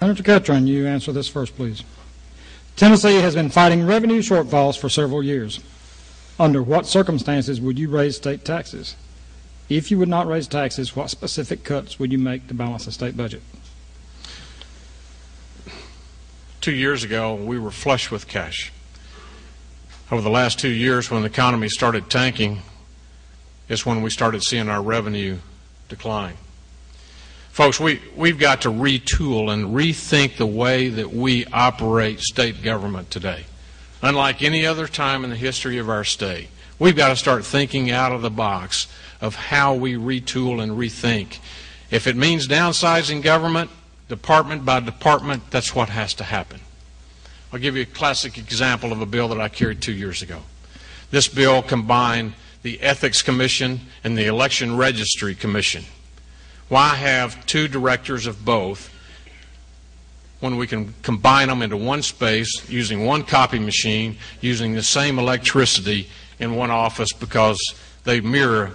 Senator Ketron, you answer this first, please. Tennessee has been fighting revenue shortfalls for several years. Under what circumstances would you raise state taxes? If you would not raise taxes, what specific cuts would you make to balance the state budget? 2 years ago, we were flush with cash. Over the last 2 years, when the economy started tanking, is when we started seeing our revenue decline. Folks, we've got to retool and rethink the way that we operate state government today. Unlike any other time in the history of our state, we've got to start thinking out of the box of how we retool and rethink. If it means downsizing government, department by department, that's what has to happen. I'll give you a classic example of a bill that I carried 2 years ago. This bill combined the Ethics Commission and the Election Registry Commission. Why have two directors of both when we can combine them into one space using one copy machine, using the same electricity in one office, because they mirror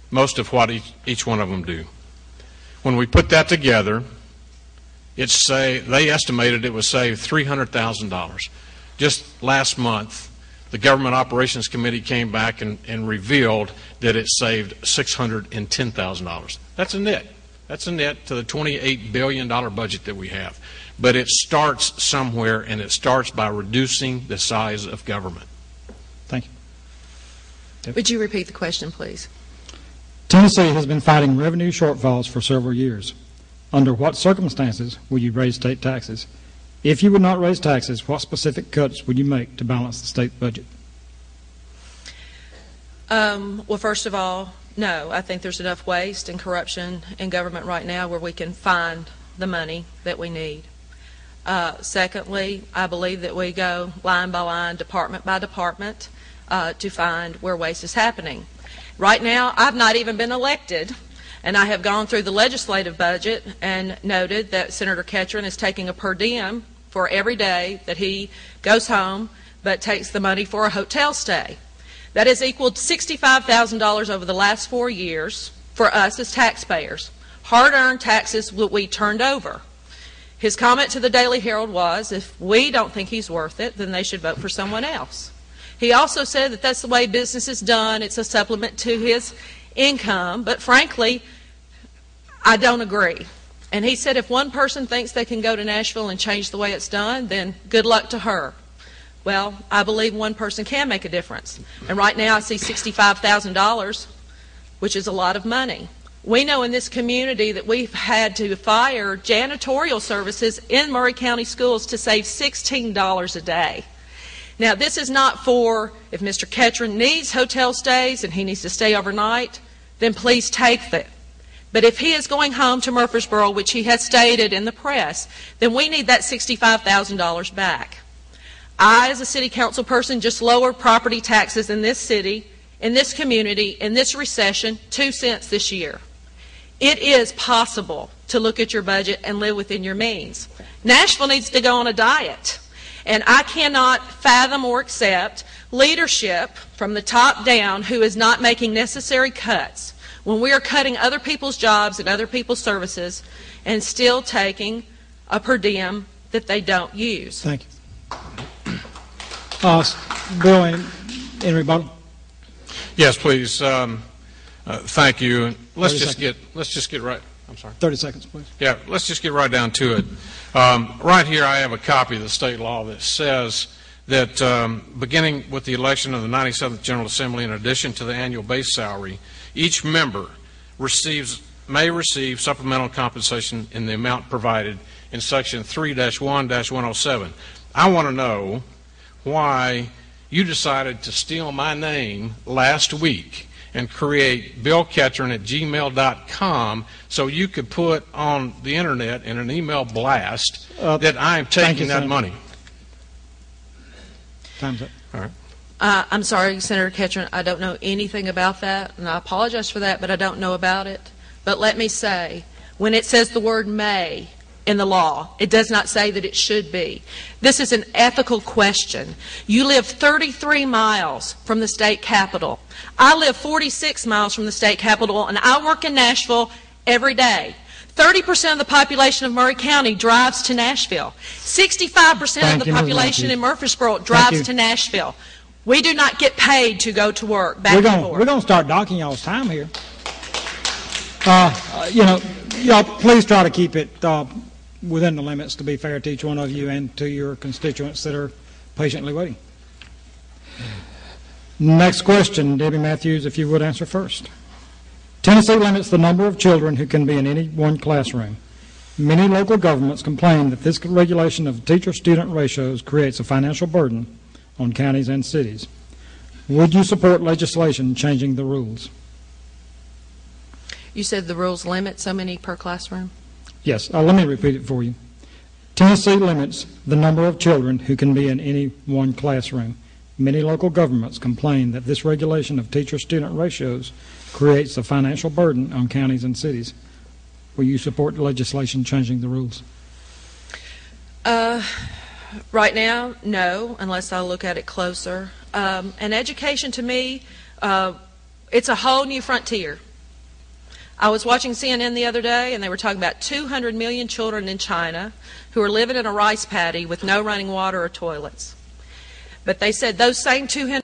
most of what each one of them do. When we put that together, they estimated it would save $300,000. Just last month, the Government Operations Committee came back and revealed that it saved $610,000. That's a net. That's a net to the $28 billion budget that we have. But it starts somewhere, and it starts by reducing the size of government. Thank you. Would you repeat the question, please? Tennessee has been fighting revenue shortfalls for several years. Under what circumstances would you raise state taxes? If you would not raise taxes, what specific cuts would you make to balance the state budget? Well, first of all, no. I think there's enough waste and corruption in government right now where we can find the money that we need. Secondly, I believe that we go line by line, department by department, to find where waste is happening. Right now, I've not even been elected, and I have gone through the legislative budget and noted that Senator Ketron is taking a per diem for every day that he goes home, but takes the money for a hotel stay. That has equaled $65,000 over the last 4 years for us as taxpayers, hard-earned taxes that we turned over. His comment to the Daily Herald was, if we don't think he's worth it, then they should vote for someone else. He also said that that's the way business is done. It's a supplement to his income, but frankly, I don't agree. And he said if one person thinks they can go to Nashville and change the way it's done, then good luck to her. Well, I believe one person can make a difference. And right now I see $65,000, which is a lot of money. We know in this community that we've had to fire janitorial services in Maury County schools to save $16 a day. Now, this is not for if Mr. Ketron needs hotel stays and he needs to stay overnight, then please take them. But if he is going home to Murfreesboro, which he has stated in the press, then we need that $65,000 back. I, as a city council person, just lowered property taxes in this city, in this community, in this recession, 2 cents this year. It is possible to look at your budget and live within your means. Nashville needs to go on a diet. And I cannot fathom or accept leadership from the top down who is not making necessary cuts when we are cutting other people's jobs and other people's services and still taking a per diem that they don't use. Thank you. Bill, in rebuttal. Yes, please. Thank you. Let's just get right. I'm sorry. 30 seconds, please. Yeah, let's just get right down to it. Right here, I have a copy of the state law that says that beginning with the election of the 97th General Assembly, in addition to the annual base salary, each member may receive supplemental compensation in the amount provided in Section 3-1-107. I want to know why you decided to steal my name last week and create billketron@gmail.com so you could put on the internet in an email blast that I'm taking that money. Time's up. All right. I'm sorry, Senator Ketron, I don't know anything about that, and I apologize for that, but I don't know about it. But let me say, when it says the word may in the law, it does not say that it should be. This is an ethical question. You live 33 miles from the state capitol. I live 46 miles from the state capitol, and I work in Nashville every day. 30% of the population of Murray County drives to Nashville. 65% of Thank the you, Ms. population Matthews. in Murfreesboro you. drives to Nashville. We do not get paid to go to work back and forth. We're going to start docking y'all's time here. Y'all please try to keep it within the limits to be fair to each one of you and to your constituents that are patiently waiting. Next question, Debbie Matthews, if you would answer first. Tennessee limits the number of children who can be in any one classroom. Many local governments complain that this regulation of teacher-student ratios creates a financial burden on counties and cities. Would you support legislation changing the rules? You said the rules limit so many per classroom? Yes, let me repeat it for you. Tennessee limits the number of children who can be in any one classroom. Many local governments complain that this regulation of teacher-student ratios creates a financial burden on counties and cities. Will you support legislation changing the rules? Right now, no, unless I look at it closer. And education, to me, it's a whole new frontier. I was watching CNN the other day, and they were talking about 200 million children in China who are living in a rice paddy with no running water or toilets. But they said those same 200